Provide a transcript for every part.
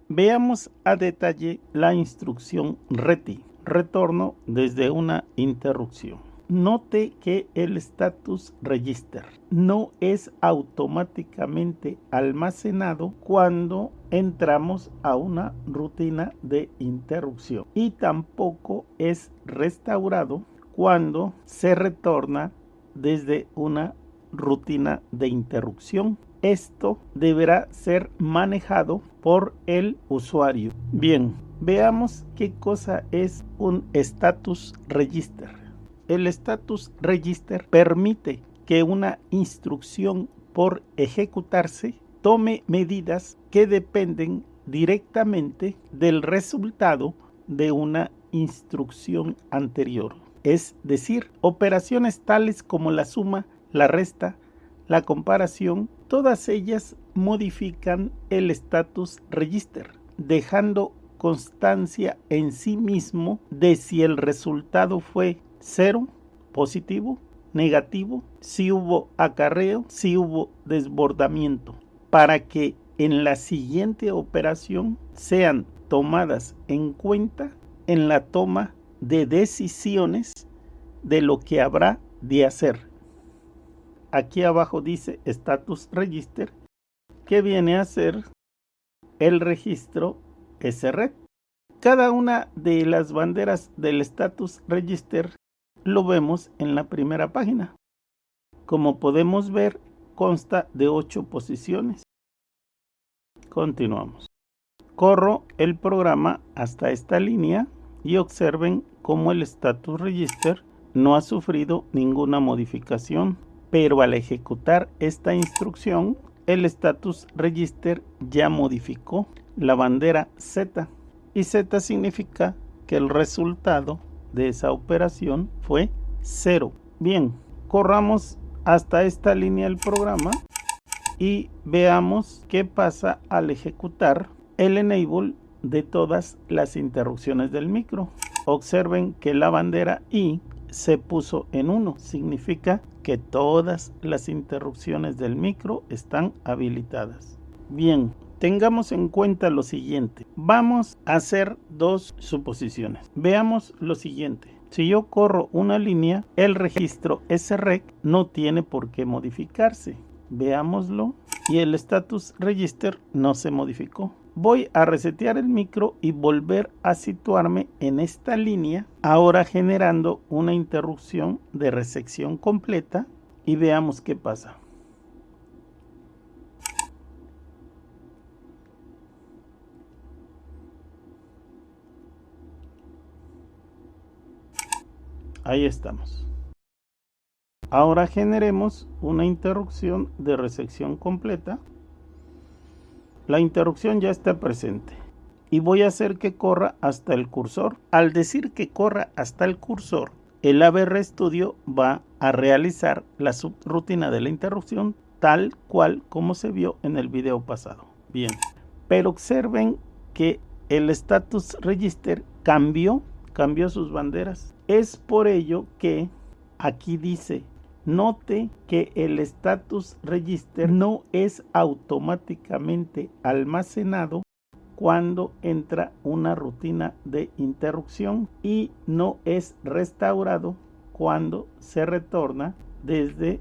Veamos a detalle la instrucción RETI, retorno desde una interrupción. Note que el status register no es automáticamente almacenado cuando entramos a una rutina de interrupción y tampoco es restaurado cuando se retorna desde una rutina de interrupción. Esto deberá ser manejado por el usuario. Bien, veamos qué cosa es un status register. El status register permite que una instrucción por ejecutarse tome medidas que dependen directamente del resultado de una instrucción anterior. Es decir, operaciones tales como la suma, la resta, la comparación, todas ellas modifican el status register, dejando constancia en sí mismo de si el resultado fue 0, positivo, negativo, si hubo acarreo, si hubo desbordamiento, para que en la siguiente operación sean tomadas en cuenta en la toma de decisiones de lo que habrá de hacer. Aquí abajo dice status register, que viene a ser el registro SRED. Cada una de las banderas del status register lo vemos en la primera página. Como podemos ver, consta de 8 posiciones. Continuamos. Corro el programa hasta esta línea y observen cómo el status register no ha sufrido ninguna modificación, pero al ejecutar esta instrucción, el status register ya modificó la bandera Z, y Z significa que el resultado de esa operación fue 0. Bien, corramos hasta esta línea del programa y veamos qué pasa al ejecutar el enable de todas las interrupciones del micro. Observen que la bandera I se puso en 1, significa que todas las interrupciones del micro están habilitadas. Bien, tengamos en cuenta lo siguiente. Vamos a hacer 2 suposiciones. Veamos lo siguiente. Si yo corro una línea, el registro SREC no tiene por qué modificarse. Veámoslo. Y el status register no se modificó. Voy a resetear el micro y volver a situarme en esta línea, ahora generando una interrupción de resección completa, y veamos qué pasa. Ahí estamos. Ahora generemos una interrupción de resección completa. La interrupción ya está presente y voy a hacer que corra hasta el cursor. Al decir que corra hasta el cursor, el ABR Studio va a realizar la subrutina de la interrupción tal cual como se vio en el video pasado. Bien, pero observen que el status register cambió sus banderas. Es por ello que aquí dice: note que el status register no es automáticamente almacenado cuando entra una rutina de interrupción y no es restaurado cuando se retorna desde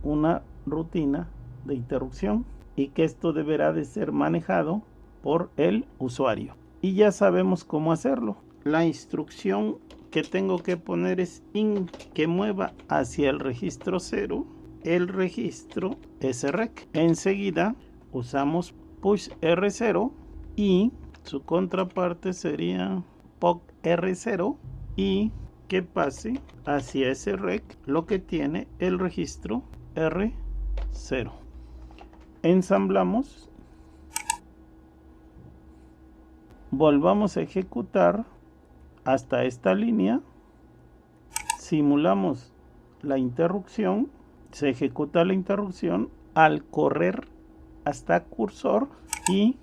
una rutina de interrupción, y que esto deberá de ser manejado por el usuario. Y ya sabemos cómo hacerlo. La instrucción que tengo que poner es IN, que mueva hacia el registro 0 el registro SREC. Enseguida usamos push R0 y su contraparte sería POC R0, y que pase hacia SREC lo que tiene el registro R0. Ensamblamos, volvamos a ejecutar hasta esta línea, simulamos la interrupción, se ejecuta la interrupción al correr hasta cursor, y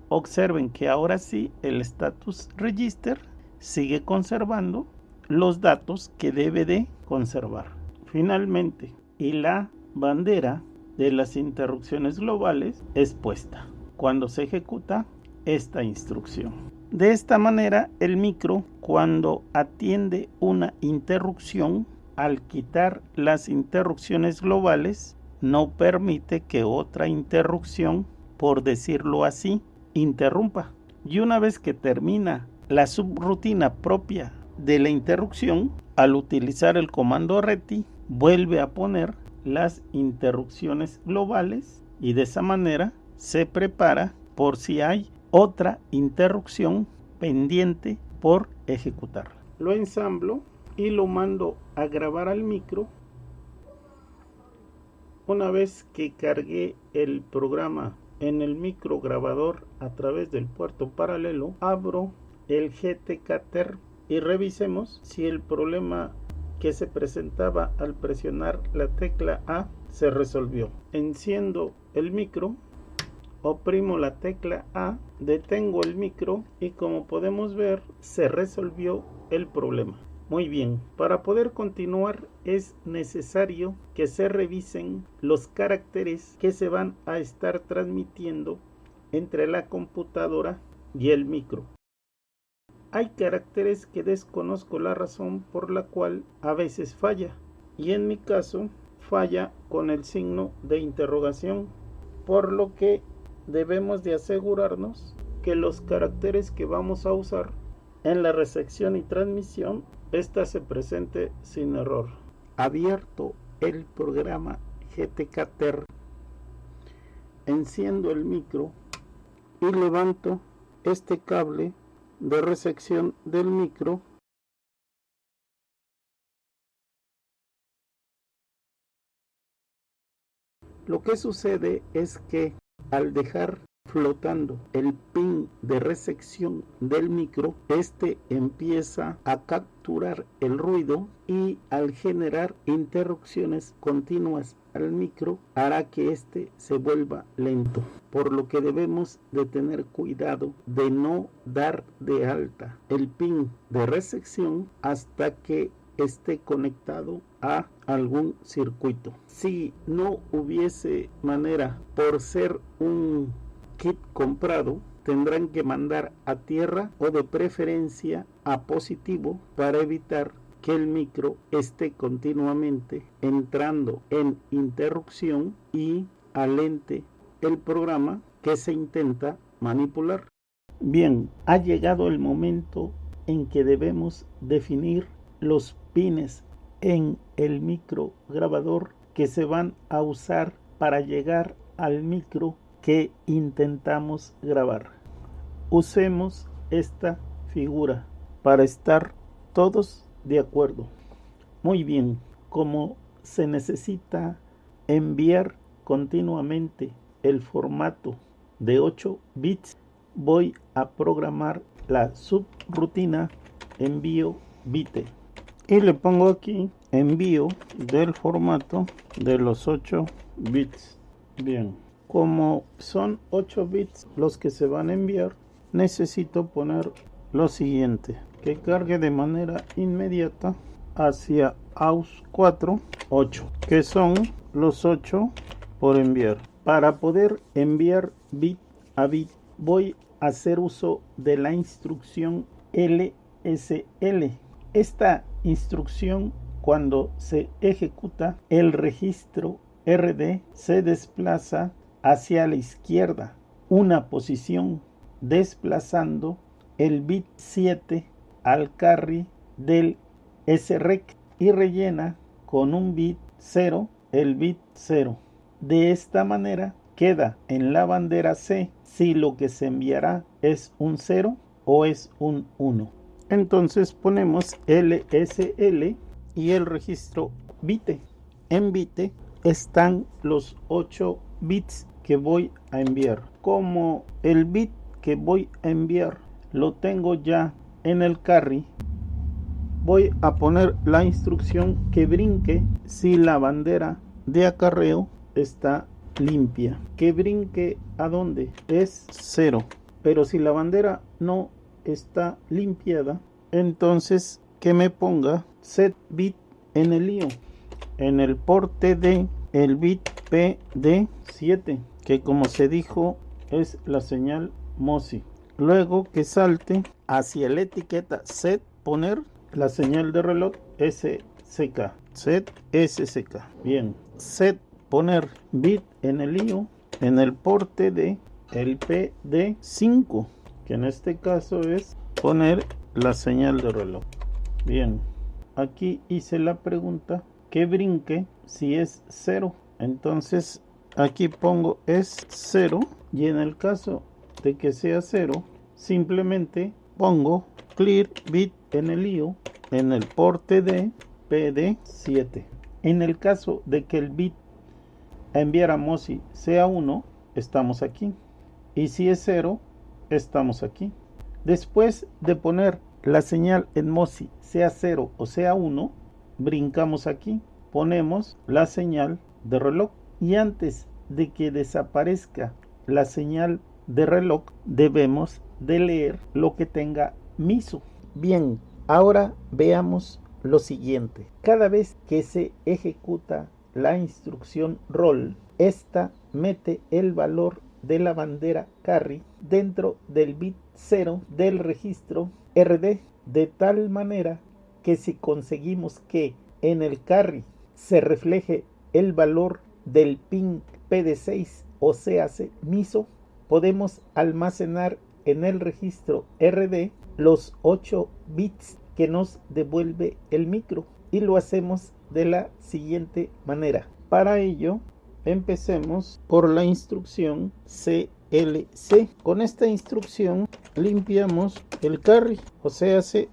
observen que ahora sí el status register sigue conservando los datos que debe de conservar. Finalmente, y la bandera de las interrupciones globales es puesta. Cuando se ejecuta, esta instrucción. De esta manera, el micro, cuando atiende una interrupción, al quitar las interrupciones globales, no permite que otra interrupción, por decirlo así, interrumpa. Y una vez que termina la subrutina propia de la interrupción, al utilizar el comando RETI, vuelve a poner las interrupciones globales y de esa manera se prepara por si hay otra interrupción pendiente por ejecutar. Lo ensamblo y lo mando a grabar al micro. Una vez que cargué el programa en el micro grabador a través del puerto paralelo, abro el GTK-TER y revisemos si el problema que se presentaba al presionar la tecla A se resolvió. Enciendo el micro, oprimo la tecla A, detengo el micro y como podemos ver se resolvió el problema. Muy bien, para poder continuar es necesario que se revisen los caracteres que se van a estar transmitiendo entre la computadora y el micro. Hay caracteres que desconozco la razón por la cual a veces falla, y en mi caso falla con el signo de interrogación, por lo que debemos de asegurarnos que los caracteres que vamos a usar en la recepción y transmisión, esta se presente sin error. Abierto el programa GTK-TER, enciendo el micro y levanto este cable de recepción del micro . Lo que sucede es que al dejar flotando el pin de recepción del micro, este empieza a capturar el ruido y al generar interrupciones continuas al micro hará que este se vuelva lento, por lo que debemos de tener cuidado de no dar de alta el pin de recepción hasta que esté conectado a algún circuito. Si no hubiese manera, por ser un kit comprado, tendrán que mandar a tierra o de preferencia a positivo para evitar que el micro esté continuamente entrando en interrupción y alente el programa que se intenta manipular. Bien, ha llegado el momento en que debemos definir los pines en el micro grabador que se van a usar para llegar al micro que intentamos grabar. Usemos esta figura para estar todos de acuerdo. Muy bien, como se necesita enviar continuamente el formato de 8 bits, voy a programar la subrutina envío bit y le pongo aquí envío del formato de los 8 bits. Bien, como son 8 bits los que se van a enviar, necesito poner lo siguiente: que cargue de manera inmediata hacia AUX4 8, que son los 8 por enviar. Para poder enviar bit a bit, voy a hacer uso de la instrucción LSL. Esta instrucción, cuando se ejecuta, el registro RD se desplaza hacia la izquierda una posición, desplazando el bit 7 al carry del SREC y rellena con un bit 0 el bit 0. De esta manera queda en la bandera C si lo que se enviará es un 0 o es un 1. Entonces ponemos LSL y el registro bit. En bit están los 8 bits que voy a enviar. Como el bit que voy a enviar lo tengo ya en el carry, voy a poner la instrucción que brinque si la bandera de acarreo está limpia. Que brinque a donde es 0. Pero si la bandera no está limpiada, entonces que me ponga set bit en el IO, en el porte de el bit PD7, que como se dijo es la señal MOSI. Luego que salte hacia la etiqueta set, poner la señal de reloj SCK. Set SCK. Bien. Set, poner bit en el IO, en el porte de el PD5, que en este caso es poner la señal de reloj. Bien. Aquí hice la pregunta que brinque si es 0. Entonces aquí pongo es 0, y en el caso de que sea 0, simplemente pongo clear bit en el IO en el porte de PD7. En el caso de que el bit a enviar a MOSI sea 1, estamos aquí, y si es 0, estamos aquí. Después de poner la señal en MOSI sea 0 o sea 1, brincamos aquí, ponemos la señal de reloj, y antes de que desaparezca la señal de reloj debemos de leer lo que tenga MISO. Bien, ahora veamos lo siguiente. Cada vez que se ejecuta la instrucción roll, esta mete el valor de la bandera carry dentro del bit 0 del registro RD, de tal manera que si conseguimos que en el carry se refleje el valor del pin PD6, o sea, MISO, podemos almacenar en el registro RD los 8 bits que nos devuelve el micro, y lo hacemos de la siguiente manera. Para ello, empecemos por la instrucción CLC. Con esta instrucción limpiamos el carry, o sea, C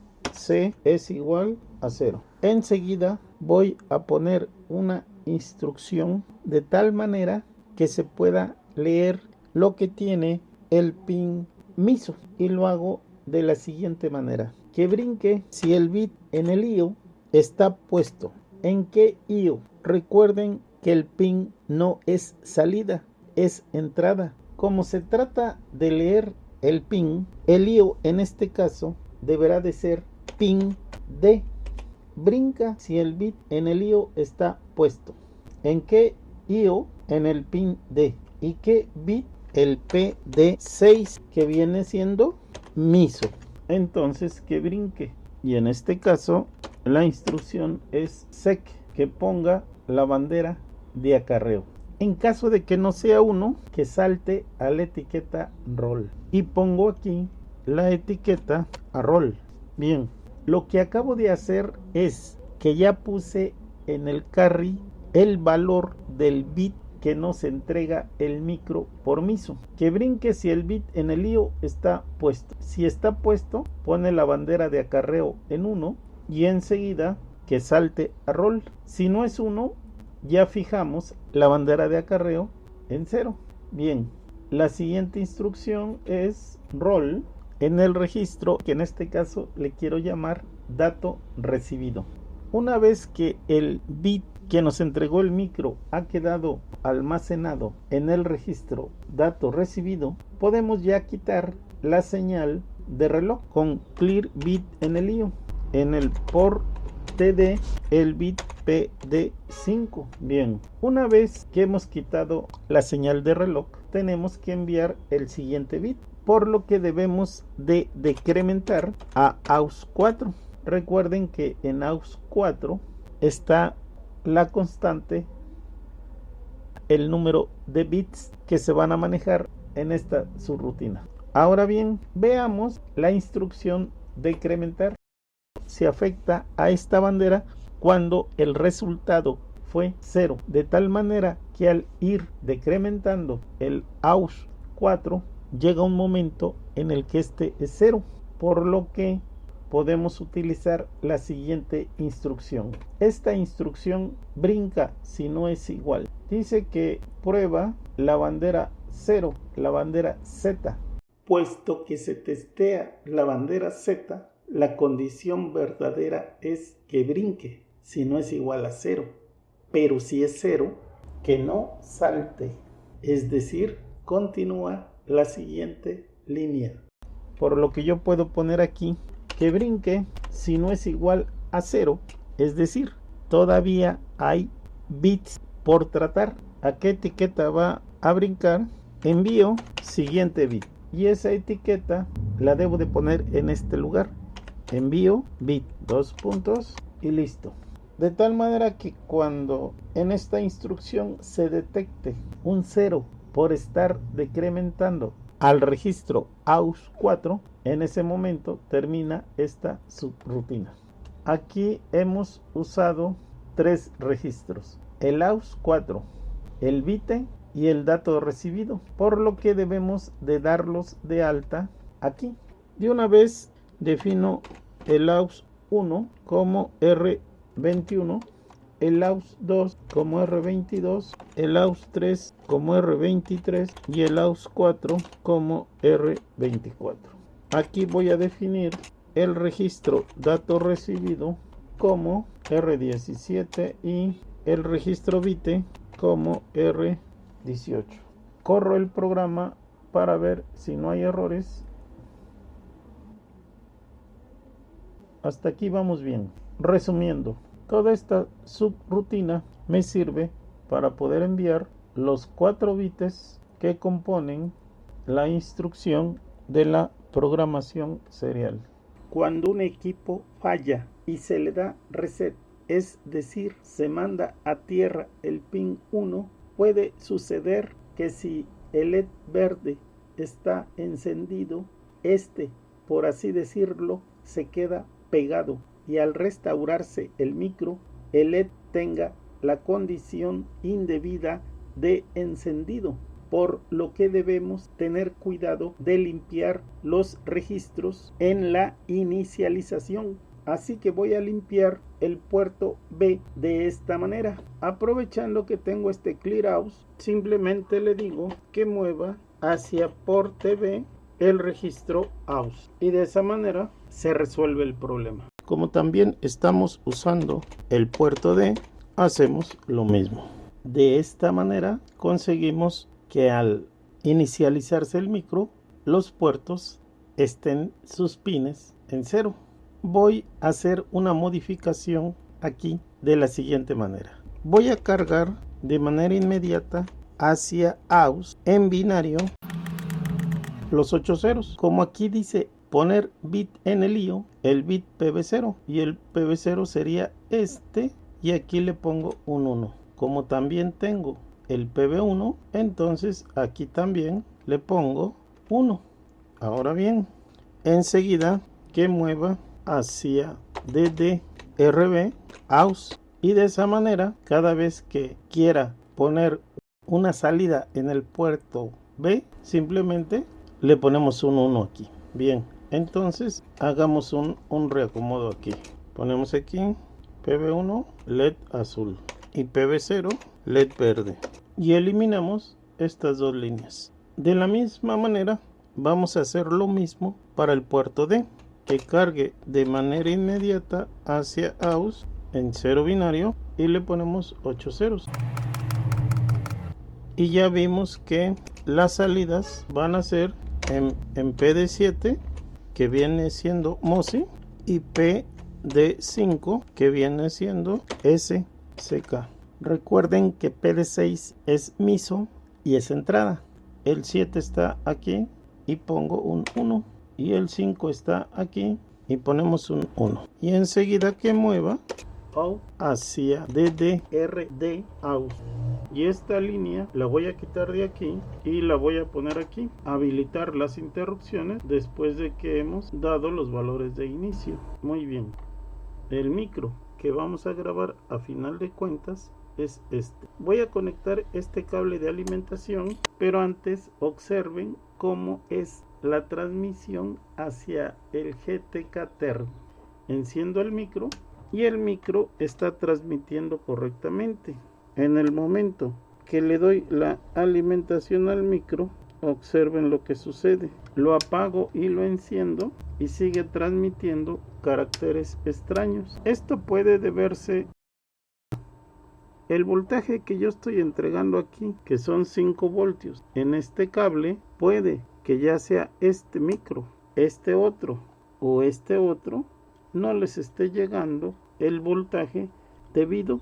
es igual a 0. Enseguida voy a poner una instrucción de tal manera que se pueda leer lo que tiene el pin MISO, y lo hago de la siguiente manera: que brinque si el bit en el IO está puesto. ¿En qué IO? Recuerden que el pin no es salida, es entrada. Como se trata de leer el pin, el IO en este caso deberá de ser pin D. Brinca si el bit en el IO está puesto. ¿En qué IO? En el pin D. ¿Y qué bit? El PD6, que viene siendo MISO. Entonces que brinque, y en este caso la instrucción es sec, que ponga la bandera de acarreo. En caso de que no sea 1, que salte a la etiqueta roll, y pongo aquí la etiqueta a roll. Bien, lo que acabo de hacer es que ya puse en el carry el valor del bit que nos entrega el micro por MISO. Que brinque si el bit en el IO está puesto. Si está puesto, pone la bandera de acarreo en 1, y enseguida que salte a roll. Si no es 1, ya fijamos la bandera de acarreo en 0. Bien, la siguiente instrucción es roll en el registro, que en este caso le quiero llamar dato recibido. Una vez que el bit que nos entregó el micro ha quedado almacenado en el registro dato recibido, podemos ya quitar la señal de reloj con clear bit en el IO, en el porte de el bit PD5. Bien, una vez que hemos quitado la señal de reloj, tenemos que enviar el siguiente bit, por lo que debemos de decrementar a AUX4. Recuerden que en AUX4 está la constante, el número de bits que se van a manejar en esta subrutina. Ahora bien, veamos la instrucción decrementar. Se afecta a esta bandera cuando el resultado fue 0, de tal manera que al ir decrementando el AUX4 llega un momento en el que este es 0, por lo que podemos utilizar la siguiente instrucción. Esta instrucción brinca si no es igual. Dice que prueba la bandera 0, la bandera Z. Puesto que se testea la bandera Z, la condición verdadera es que brinque si no es igual a 0. Pero si es 0, que no salte. Es decir, continúa la siguiente línea. Por lo que yo puedo poner aquí que brinque si no es igual a 0, es decir, todavía hay bits por tratar. ¿A qué etiqueta va a brincar? Envío siguiente bit. y esa etiqueta la debo de poner en este lugar. Envío bit, 2 puntos y listo. De tal manera que cuando en esta instrucción se detecte un 0 por estar decrementando al registro AUX4, en ese momento termina esta subrutina. Aquí hemos usado 3 registros: el AUX4, el bite y el dato recibido, por lo que debemos de darlos de alta aquí. De una vez defino el AUX1 como R21, el AUX2 como R22, el AUX3 como R23 y el AUX4 como R24. Aquí voy a definir el registro dato recibido como R17 y el registro bite como R18. Corro el programa para ver si no hay errores. Hasta aquí vamos bien. Resumiendo, toda esta subrutina me sirve para poder enviar los 4 bits que componen la instrucción de la programación serial. Cuando un equipo falla y se le da reset, es decir, se manda a tierra el pin 1, puede suceder que si el LED verde está encendido, por así decirlo, se queda pegado y al restaurarse el micro, el LED tenga la condición indebida de encendido, por lo que debemos tener cuidado de limpiar los registros en la inicialización. Así que voy a limpiar el puerto B de esta manera. Aprovechando que tengo este clear out, simplemente le digo que mueva hacia porte B el registro AUX y de esa manera se resuelve el problema. Como también estamos usando el puerto D, hacemos lo mismo. De esta manera conseguimos que al inicializarse el micro, los puertos estén sus pines en 0. Voy a hacer una modificación aquí de la siguiente manera. Voy a cargar de manera inmediata hacia AUX en binario los 8 ceros. Como aquí dice poner bit en el IO, el bit PB0 y el PB0 sería este, y aquí le pongo un 1. Como también tengo el PB1, entonces aquí también le pongo 1. Ahora bien, enseguida que mueva hacia DDRB AUX, y de esa manera cada vez que quiera poner una salida en el puerto B, simplemente le ponemos un 1 aquí. Bien, entonces hagamos un reacomodo aquí. Ponemos aquí PB1 LED azul y PB0 LED verde y eliminamos estas dos líneas. De la misma manera vamos a hacer lo mismo para el puerto D, que cargue de manera inmediata hacia AUX en 0 binario y le ponemos 8 ceros. Y ya vimos que las salidas van a ser en PD7, que viene siendo MOSI, y PD5, que viene siendo SCK. Recuerden que PD6 es MISO y es entrada. El 7 está aquí y pongo un 1. Y el 5 está aquí y ponemos un 1. Y enseguida que mueva hacia DDRD AUX. Y esta línea la voy a quitar de aquí y la voy a poner aquí. Habilitar las interrupciones después de que hemos dado los valores de inicio. Muy bien. El micro que vamos a grabar a final de cuentas es este. Voy a conectar este cable de alimentación, pero antes observen cómo es la transmisión hacia el GTK Term. Enciendo el micro y el micro está transmitiendo correctamente. En el momento que le doy la alimentación al micro, observen lo que sucede. Lo apago y lo enciendo y sigue transmitiendo caracteres extraños. Esto puede deberse el voltaje que yo estoy entregando aquí, que son 5 voltios en este cable, puede que ya sea este micro, este otro o este otro, no les esté llegando el voltaje debido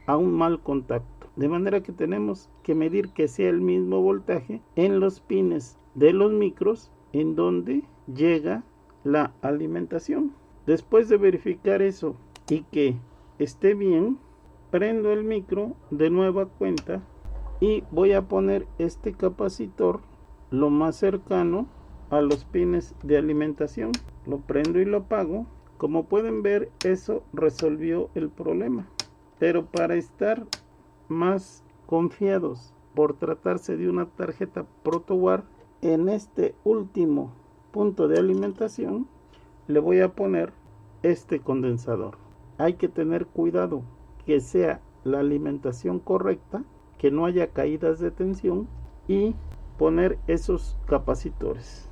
a un mal contacto. De manera que tenemos que medir que sea el mismo voltaje en los pines de los micros en donde llega la alimentación. Después de verificar eso y que esté bien, prendo el micro de nueva cuenta y voy a poner este capacitor lo más cercano a los pines de alimentación. Lo prendo y lo apago. Como pueden ver, eso resolvió el problema. Pero para estar más confiados por tratarse de una tarjeta ProtoWare, en este último punto de alimentación le voy a poner este condensador. Hay que tener cuidado que sea la alimentación correcta, que no haya caídas de tensión y poner esos capacitores.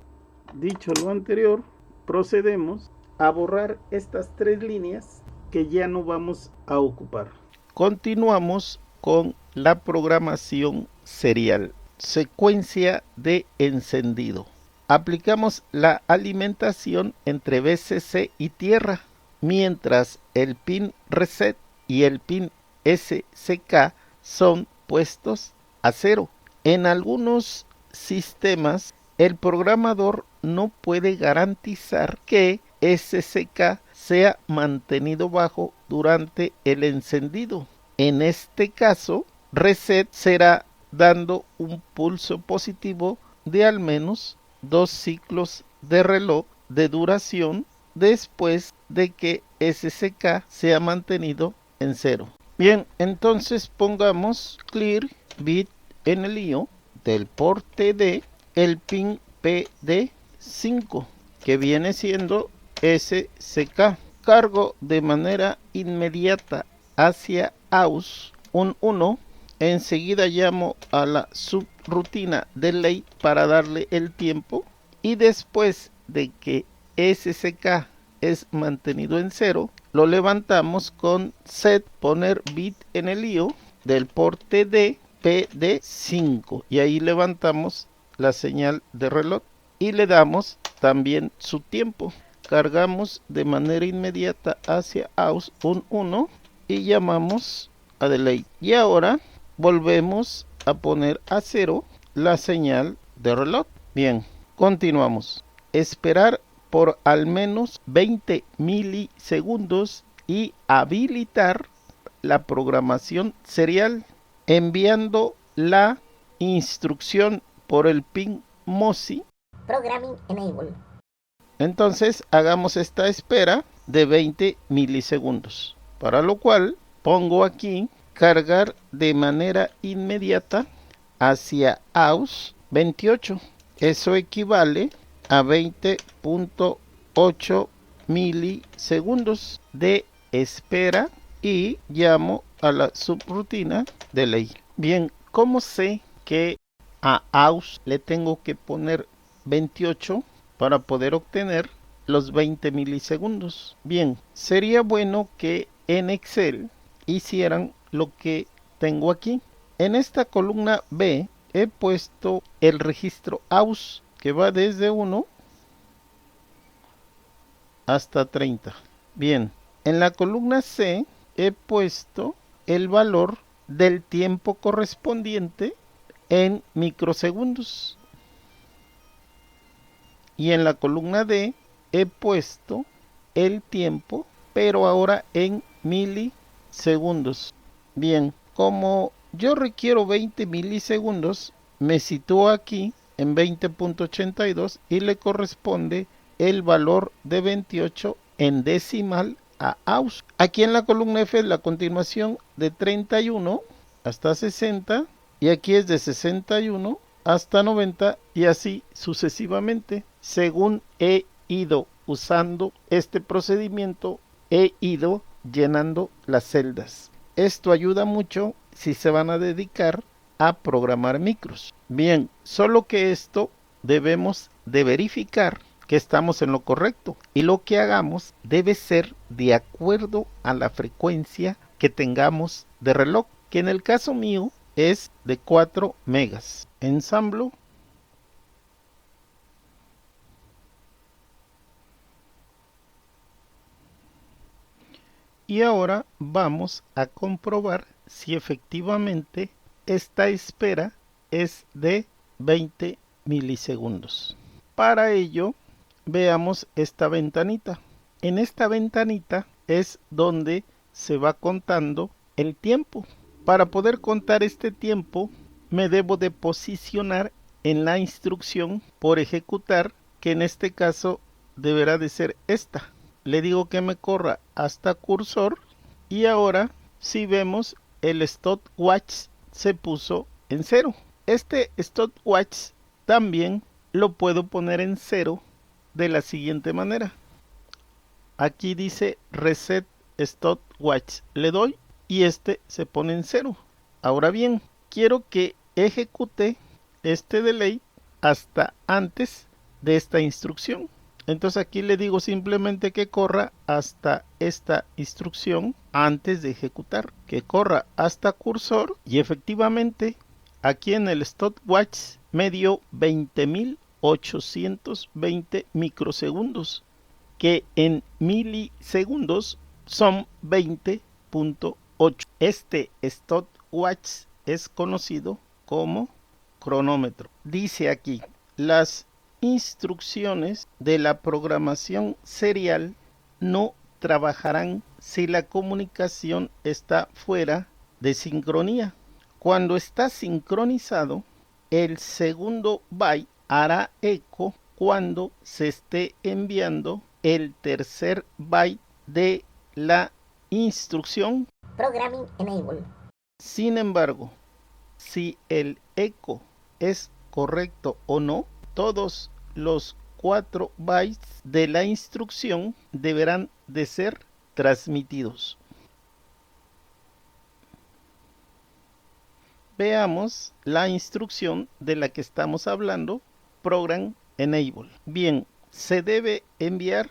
Dicho lo anterior, procedemos a borrar estas 3 líneas que ya no vamos a ocupar. Continuamos con la programación serial. Secuencia de encendido. Aplicamos la alimentación entre VCC y tierra, mientras el pin reset y el pin SCK son puestos a 0. En algunos sistemas, el programador no puede garantizar que SCK sea mantenido bajo durante el encendido. En este caso, reset será dando un pulso positivo de al menos 2 ciclos de reloj de duración después de que SCK sea mantenido en 0. Bien, entonces pongamos clear bit en el IO del porte de el pin PD5, que viene siendo SCK. Cargo de manera inmediata hacia AUS un 1. Enseguida llamo a la subrutina delay para darle el tiempo, y después de que SCK es mantenido en 0, lo levantamos con set poner bit en el IO del porte de PD5 y ahí levantamos la señal de reloj y le damos también su tiempo. Cargamos de manera inmediata hacia AUS un 1 y llamamos a delay. Y ahora volvemos a poner a 0 la señal de reloj. Bien, continuamos. Esperar por al menos 20 milisegundos y habilitar la programación serial enviando la instrucción por el pin MOSI. Programming Enable. Entonces hagamos esta espera de 20 milisegundos, para lo cual pongo aquí cargar de manera inmediata hacia AUS 28. Eso equivale a 20.8 milisegundos de espera y llamo a la subrutina delay. Bien, ¿cómo sé que a AUS le tengo que poner 28 para poder obtener los 20 milisegundos? Bien, sería bueno que en Excel hicieran lo que tengo aquí. En esta columna B he puesto el registro AUS que va desde 1 hasta 30. Bien, en la columna C he puesto el valor del tiempo correspondiente en microsegundos. Y en la columna D he puesto el tiempo, pero ahora en milisegundos. Bien, como yo requiero 20 milisegundos, me sitúo aquí en 20.82 y le corresponde el valor de 28 en decimal a AUS. Aquí en la columna F es la continuación de 31 hasta 60 y aquí es de 61 hasta 90 y así sucesivamente. Según he ido usando este procedimiento, he ido llenando las celdas. Esto ayuda mucho si se van a dedicar a programar micros. Bien, solo que esto debemos de verificar que estamos en lo correcto y lo que hagamos debe ser de acuerdo a la frecuencia que tengamos de reloj, que en el caso mío es de 4 megas. Ensamblo. Y ahora vamos a comprobar si efectivamente esta espera es de 20 milisegundos. Para ello, veamos esta ventanita. En esta ventanita es donde se va contando el tiempo. Para poder contar este tiempo, me debo de posicionar en la instrucción por ejecutar, que en este caso deberá de ser esta. Le digo que me corra hasta cursor y ahora si vemos el stopwatch se puso en 0. Este stopwatch también lo puedo poner en 0 de la siguiente manera. Aquí dice reset stopwatch, le doy y este se pone en 0. Ahora bien, quiero que ejecute este delay hasta antes de esta instrucción. Entonces aquí le digo simplemente que corra hasta esta instrucción antes de ejecutar, que corra hasta cursor y efectivamente aquí en el stopwatch me dio 20.820 microsegundos, que en milisegundos son 20.8. Este stopwatch es conocido como cronómetro. Dice aquí, las instrucciones de la programación serial no trabajarán si la comunicación está fuera de sincronía. Cuando está sincronizado, el segundo byte hará eco cuando se esté enviando el tercer byte de la instrucción Programming Enable. Sin embargo, si el eco es correcto o no, todos los 4 bytes de la instrucción deberán de ser transmitidos. Veamos la instrucción de la que estamos hablando, Program Enable. Bien, se debe enviar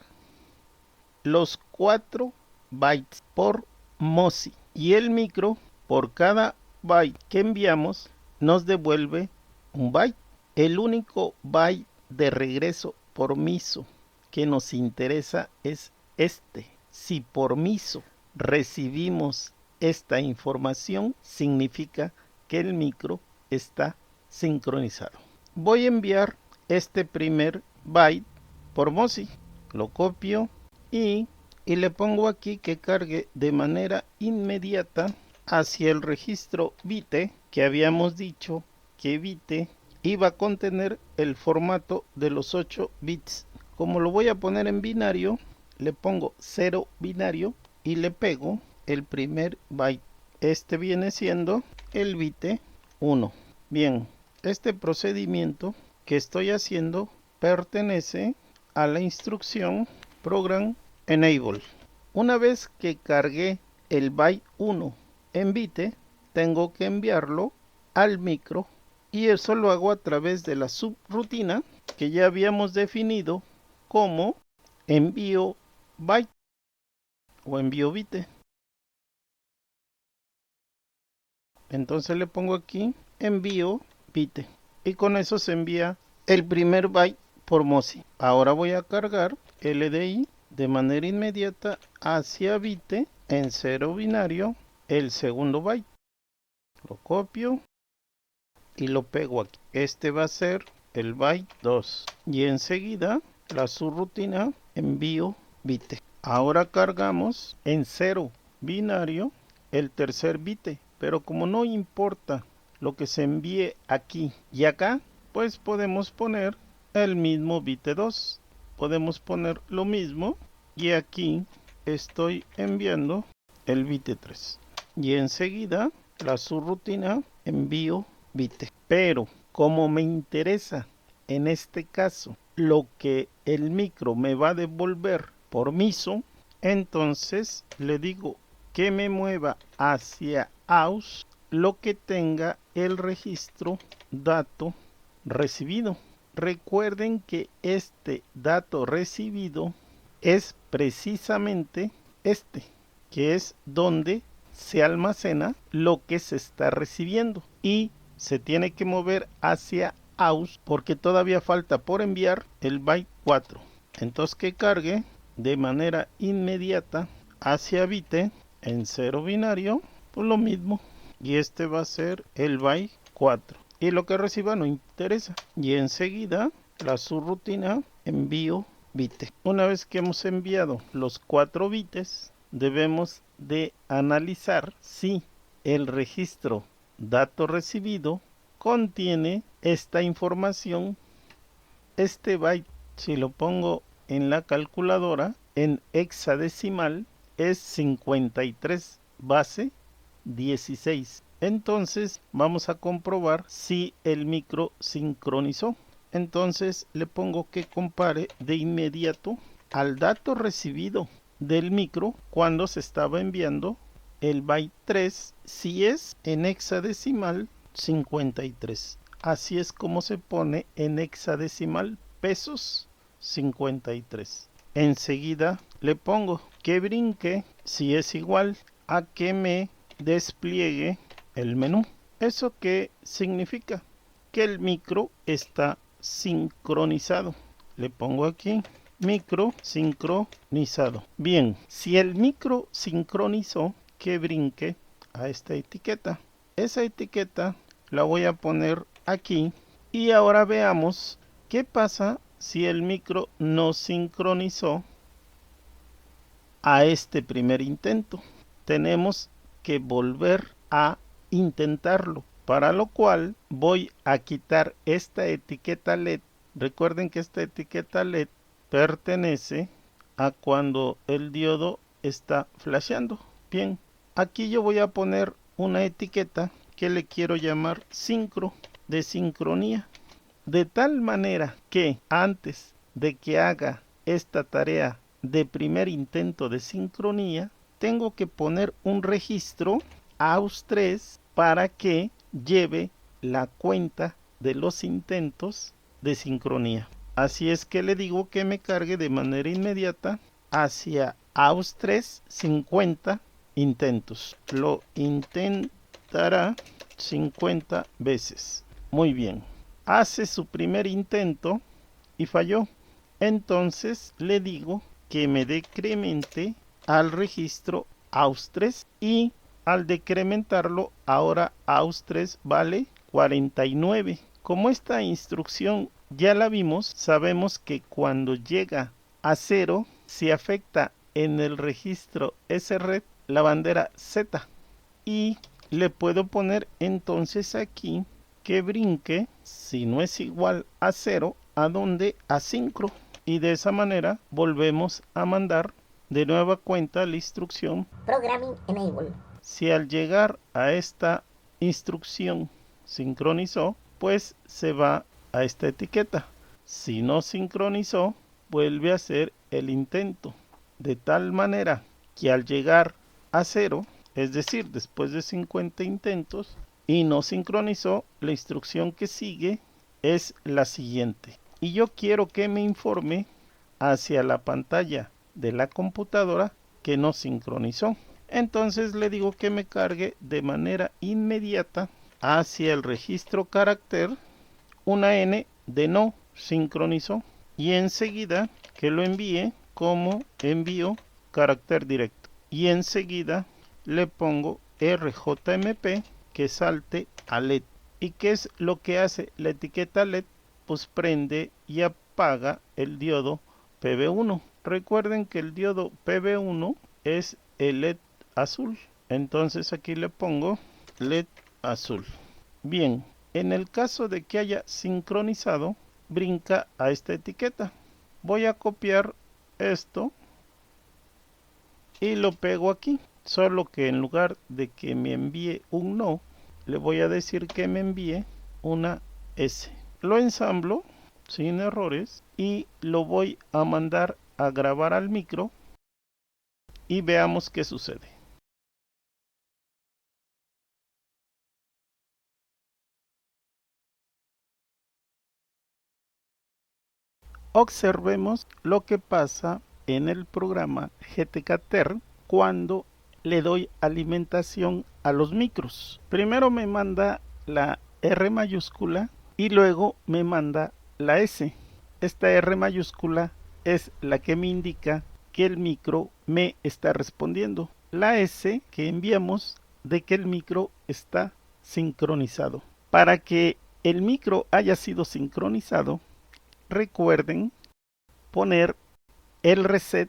los 4 bytes por MOSI y el micro, por cada byte que enviamos, nos devuelve un byte. El único byte de regreso por MISO que nos interesa es este. Si por MISO recibimos esta información, significa que el micro está sincronizado. Voy a enviar este primer byte por MOSI. Lo copio y le pongo aquí que cargue de manera inmediata hacia el registro byte, que habíamos dicho que byte iba a contener el formato de los 8 bits. Como lo voy a poner en binario, le pongo 0 binario y le pego el primer byte. Este viene siendo el byte 1. Bien, este procedimiento que estoy haciendo pertenece a la instrucción Program Enable. Una vez que cargué el byte 1 en byte, tengo que enviarlo al micro y eso lo hago a través de la subrutina que ya habíamos definido como envío byte o envío byte. Entonces le pongo aquí envío byte y con eso se envía el primer byte por MOSI. Ahora voy a cargar LDI de manera inmediata hacia byte en 0 binario el segundo byte. Lo copio y lo pego aquí. Este va a ser el byte 2 y enseguida la subrutina envío byte. Ahora cargamos en 0 binario el tercer byte, pero como no importa lo que se envíe aquí y acá, pues podemos poner el mismo byte 2. Podemos poner lo mismo y aquí estoy enviando el byte 3 y enseguida la subrutina envío byte. Pero como me interesa en este caso lo que el micro me va a devolver por MISO, entonces le digo que me mueva hacia AUX lo que tenga el registro dato recibido. Recuerden que este dato recibido es precisamente este, que es donde se almacena lo que se está recibiendo y se tiene que mover hacia AUX porque todavía falta por enviar el byte 4. Entonces que cargue de manera inmediata hacia byte en 0 binario, pues lo mismo. Y este va a ser el byte 4. Y lo que reciba no interesa. Y enseguida la subrutina envío byte. Una vez que hemos enviado los 4 bytes, debemos de analizar si el registro dato recibido contiene esta información. Este byte, si lo pongo en la calculadora en hexadecimal, es 53 base 16. Entonces vamos a comprobar si el micro sincronizó. Entonces le pongo que compare de inmediato al dato recibido del micro cuando se estaba enviando el byte 3, si es en hexadecimal 53. Así es como se pone en hexadecimal pesos 53. Enseguida le pongo que brinque si es igual a que me despliegue el menú. ¿Eso qué significa? Que el micro está sincronizado. Le pongo aquí micro sincronizado. Bien, si el micro sincronizó, que brinque a esta etiqueta. Esa etiqueta la voy a poner aquí y ahora veamos qué pasa si el micro no sincronizó a este primer intento. Tenemos que volver a intentarlo, para lo cual voy a quitar esta etiqueta LED. Recuerden que esta etiqueta LED pertenece a cuando el diodo está flasheando. Bien, aquí yo voy a poner una etiqueta que le quiero llamar sincro, de sincronía, de tal manera que antes de que haga esta tarea de primer intento de sincronía, tengo que poner un registro AUX3 para que lleve la cuenta de los intentos de sincronía. Así es que le digo que me cargue de manera inmediata hacia AUX3 50 intentos. Lo intentará 50 veces. Muy bien. Hace su primer intento y falló. Entonces le digo que me decremente al registro AUX3 y al decrementarlo ahora AUX3 vale 49. Como esta instrucción ya la vimos, sabemos que cuando llega a 0 se afecta en el registro SRED la bandera Z y le puedo poner entonces aquí que brinque si no es igual a 0 a donde asincro, y de esa manera volvemos a mandar de nueva cuenta la instrucción Programming Enable. Si al llegar a esta instrucción sincronizó, pues se va a esta etiqueta. Si no sincronizó, vuelve a hacer el intento, de tal manera que al llegar a 0, es decir, después de 50 intentos, y no sincronizó, la instrucción que sigue es la siguiente. Y yo quiero que me informe hacia la pantalla de la computadora que no sincronizó. Entonces le digo que me cargue de manera inmediata hacia el registro carácter una N de no sincronizó y enseguida que lo envíe como envío carácter directo. Y enseguida le pongo RJMP que salte a LED. ¿Y qué es lo que hace la etiqueta LED? Pues prende y apaga el diodo PB1. Recuerden que el diodo PB1 es el LED azul. Entonces aquí le pongo LED azul. Bien, en el caso de que haya sincronizado, brinca a esta etiqueta. Voy a copiar esto y lo pego aquí. Solo que en lugar de que me envíe un no, le voy a decir que me envíe una S. Lo ensamblo sin errores y lo voy a mandar a grabar al micro y veamos qué sucede. Observemos lo que pasa en el programa GTK-TER cuando le doy alimentación a los micros. Primero me manda la R mayúscula y luego me manda la S. Esta R mayúscula es la que me indica que el micro me está respondiendo. La S que enviamos de que el micro está sincronizado. Para que el micro haya sido sincronizado, recuerden poner el reset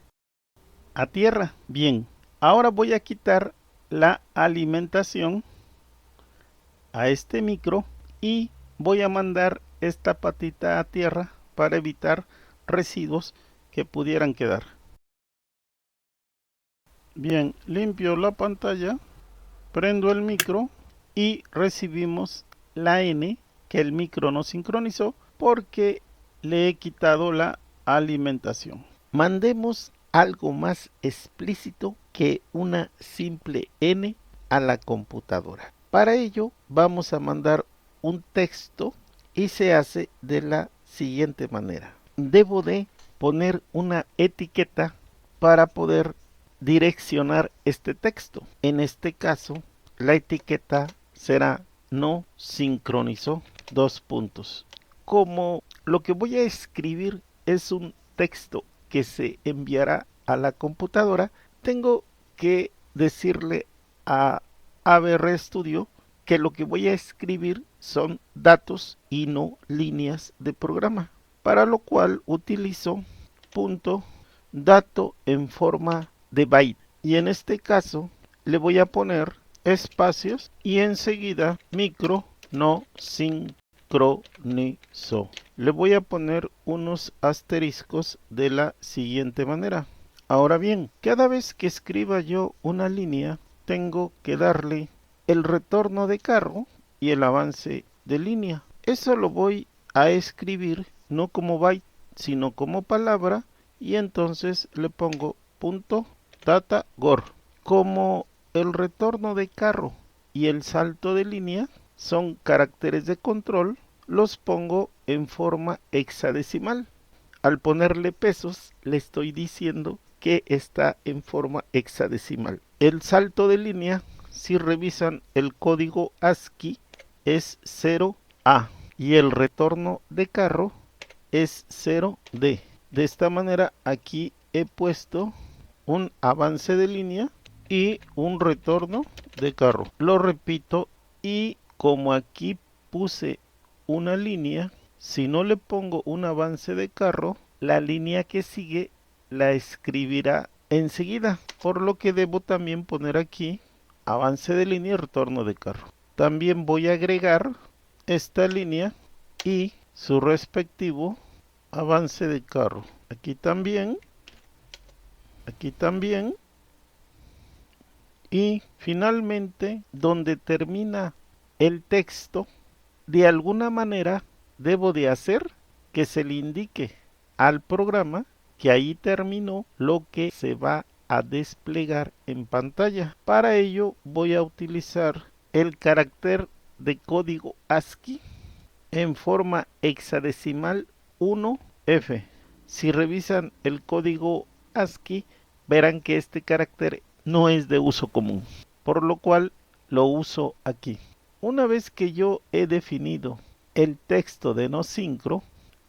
a tierra. Bien, ahora voy a quitar la alimentación a este micro y voy a mandar esta patita a tierra para evitar residuos que pudieran quedar. Bien, limpio la pantalla, prendo el micro y recibimos la N que el micro no sincronizó porque le he quitado la alimentación. Mandemos algo más explícito que una simple N a la computadora. Para ello vamos a mandar un texto y se hace de la siguiente manera. Debo de poner una etiqueta para poder direccionar este texto. En este caso, la etiqueta será no sincronizó, dos puntos. Como lo que voy a escribir es un texto que se enviará a la computadora, tengo que decirle a ABRStudio que lo que voy a escribir son datos y no líneas de programa, para lo cual utilizo punto dato en forma de byte, y en este caso le voy a poner espacios y enseguida micro no sincronizó. Le voy a poner unos asteriscos de la siguiente manera. Ahora bien, cada vez que escriba yo una línea, tengo que darle el retorno de carro y el avance de línea. Eso lo voy a escribir no como byte, sino como palabra, y entonces le pongo punto data gor. Como el retorno de carro y el salto de línea son caracteres de control, los pongo en forma hexadecimal. Al ponerle pesos, le estoy diciendo que está en forma hexadecimal. El salto de línea, si revisan el código ASCII, es 0A y el retorno de carro es 0D. De esta manera aquí he puesto un avance de línea y un retorno de carro. Lo repito, y como aquí puse una línea, si no le pongo un avance de carro, la línea que sigue la escribirá enseguida, por lo que debo también poner aquí avance de línea y retorno de carro. También voy a agregar esta línea y su respectivo avance de carro. Aquí también y finalmente donde termina el texto, de alguna manera debo de hacer que se le indique al programa que ahí terminó lo que se va a desplegar en pantalla. Para ello voy a utilizar el carácter de código ASCII en forma hexadecimal 1F. Si revisan el código ASCII, verán que este carácter no es de uso común, por lo cual lo uso aquí. Una vez que yo he definido el texto de no sincro,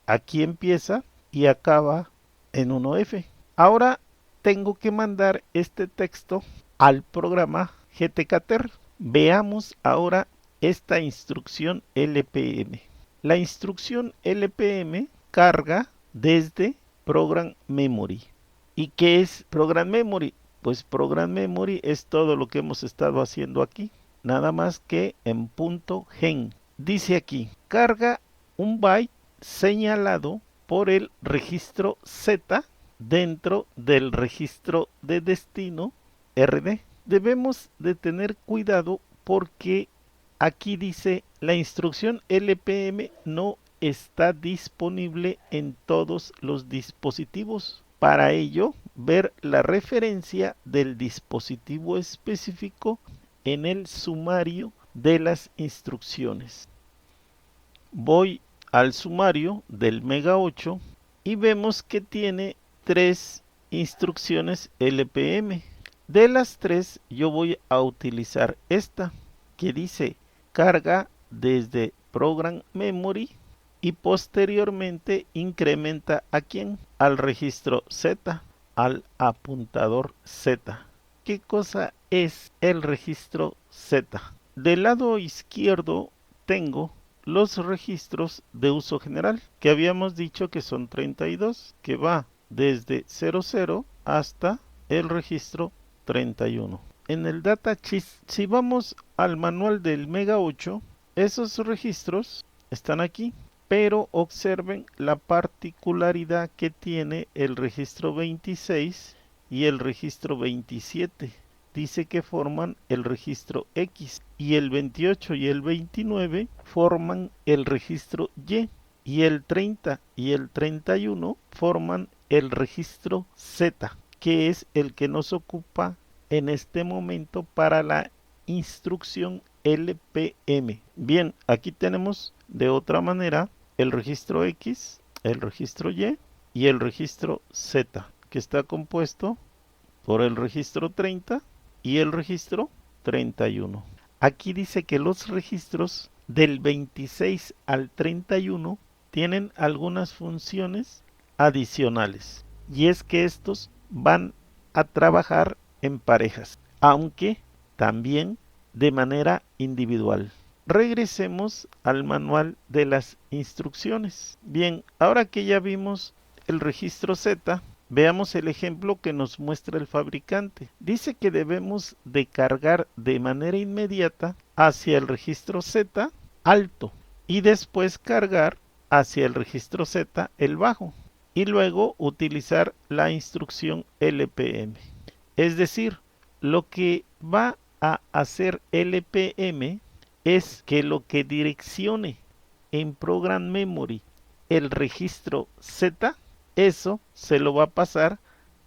aquí empieza y acaba en 1F. Ahora tengo que mandar este texto al programa GTKTer. Veamos ahora esta instrucción LPM. La instrucción LPM carga desde Program Memory. ¿Y qué es Program Memory? Pues Program Memory es todo lo que hemos estado haciendo aquí, nada más que en punto gen. Dice aquí, carga un byte señalado por el registro Z dentro del registro de destino RD. Debemos de tener cuidado porque aquí dice la instrucción LPM no está disponible en todos los dispositivos. Para ello, ver la referencia del dispositivo específico en el sumario de las instrucciones. Voy al sumario del Mega 8 y vemos que tiene 3 instrucciones LPM. De las 3 yo voy a utilizar esta que dice carga desde Program Memory y posteriormente incrementa a quién, al registro Z. al apuntador Z. ¿Qué cosa es el registro Z? Del lado izquierdo tengo los registros de uso general, que habíamos dicho que son 32, que va desde 00 hasta el registro 31. En el datasheet, si vamos al manual del Mega 8, esos registros están aquí, pero observen la particularidad que tiene el registro 26 y el registro 27. Dice que forman el registro X y el 28 y el 29 forman el registro y el 30 y el 31 forman el registro Z, que es el que nos ocupa en este momento para la instrucción LPM. Bien, aquí tenemos de otra manera el registro X, el registro y el registro Z, que está compuesto por el registro 30 y el registro 31. Aquí dice que los registros del 26 al 31 tienen algunas funciones adicionales, y es que estos van a trabajar en parejas, aunque también de manera individual. Regresemos al manual de las instrucciones. Bien, ahora que ya vimos el registro Z, veamos el ejemplo que nos muestra el fabricante. Dice que debemos de cargar de manera inmediata hacia el registro Z alto y después cargar hacia el registro Z el bajo y luego utilizar la instrucción LPM. Es decir, lo que va a hacer LPM es que lo que direccione en Program Memory el registro Z, eso se lo va a pasar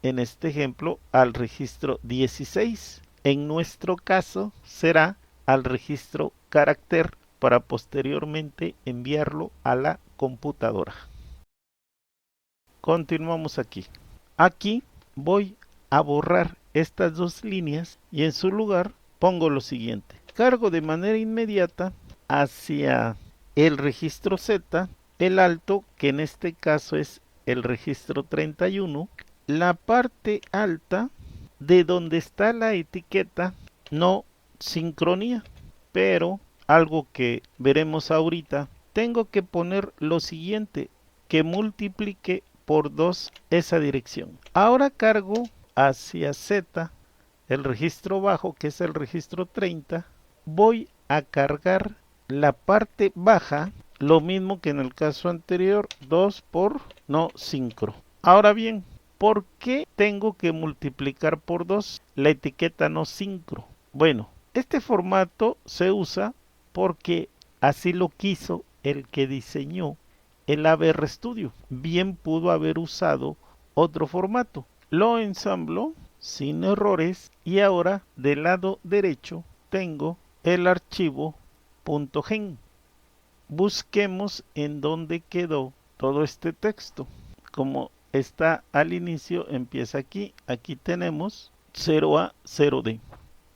en este ejemplo al registro 16. En nuestro caso será al registro carácter para posteriormente enviarlo a la computadora. Continuamos aquí. Aquí voy a borrar estas dos líneas y en su lugar pongo lo siguiente. Cargo de manera inmediata hacia el registro Z, el alto, que en este caso es el registro 31, la parte alta de donde está la etiqueta no sincronía, pero algo que veremos ahorita, tengo que poner lo siguiente, que multiplique por 2 esa dirección. Ahora cargo hacia Z el registro bajo, que es el registro 30, voy a cargar la parte baja, lo mismo que en el caso anterior, 2 por no sincro. Ahora bien, ¿por qué tengo que multiplicar por 2 la etiqueta no sincro? Bueno, este formato se usa porque así lo quiso el que diseñó el ABR Studio. Bien pudo haber usado otro formato. Lo ensambló sin errores y ahora del lado derecho tengo el archivo .gen. Busquemos en dónde quedó todo este texto. Como está al inicio, empieza aquí. Aquí tenemos 0A, 0D.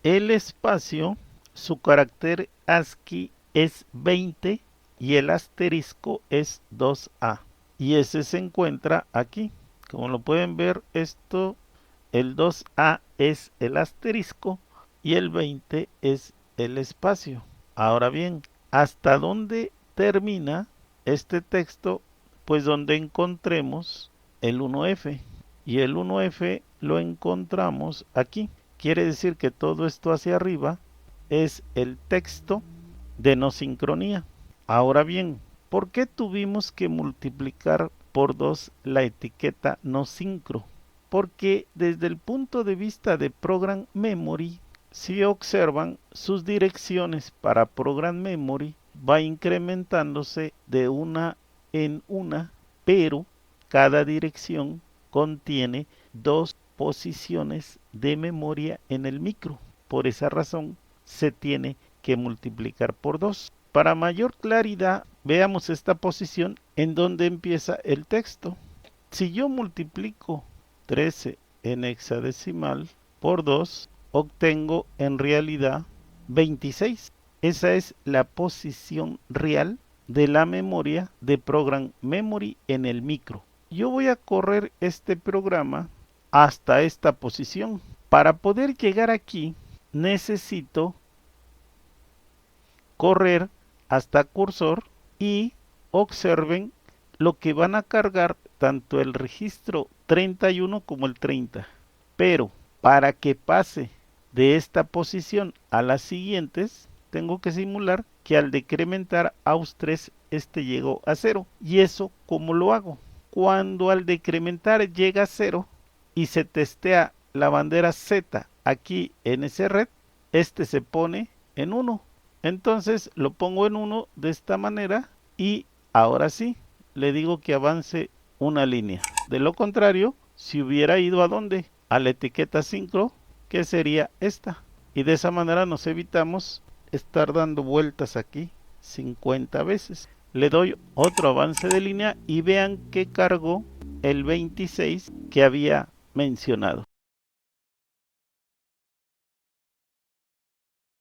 El espacio, su carácter ASCII es 20 y el asterisco es 2A. Y ese se encuentra aquí. Como lo pueden ver, el 2A es el asterisco y el 20 es el espacio. Ahora bien, ¿hasta dónde termina este texto? Pues donde encontremos el 1F. Y el 1F lo encontramos aquí. Quiere decir que todo esto hacia arriba es el texto de no sincronía. Ahora bien, ¿por qué tuvimos que multiplicar por 2 la etiqueta no sincro? Porque desde el punto de vista de Program Memory, si observan, sus direcciones para Program Memory va incrementándose de una en una, pero cada dirección contiene 2 posiciones de memoria en el micro. Por esa razón se tiene que multiplicar por 2. Para mayor claridad, veamos esta posición en donde empieza el texto. Si yo multiplico 13 en hexadecimal por 2, obtengo en realidad 26. Esa es la posición real de la memoria de Program Memory en el micro. Yo voy a correr este programa hasta esta posición. Para poder llegar aquí, necesito correr hasta cursor y observen lo que van a cargar tanto el registro 31 como el 30. Pero para que pase de esta posición a las siguientes, tengo que simular que al decrementar AUS3 este llegó a 0. ¿Y eso cómo lo hago? Cuando al decrementar llega a 0 y se testea la bandera Z aquí en ese red, este se pone en 1. Entonces lo pongo en 1 de esta manera y ahora sí, le digo que avance una línea. De lo contrario, si hubiera ido a dónde? A la etiqueta sincro, que sería esta. Y de esa manera nos evitamos estar dando vueltas aquí 50 veces. Le doy otro avance de línea y vean que cargó el 26 que había mencionado.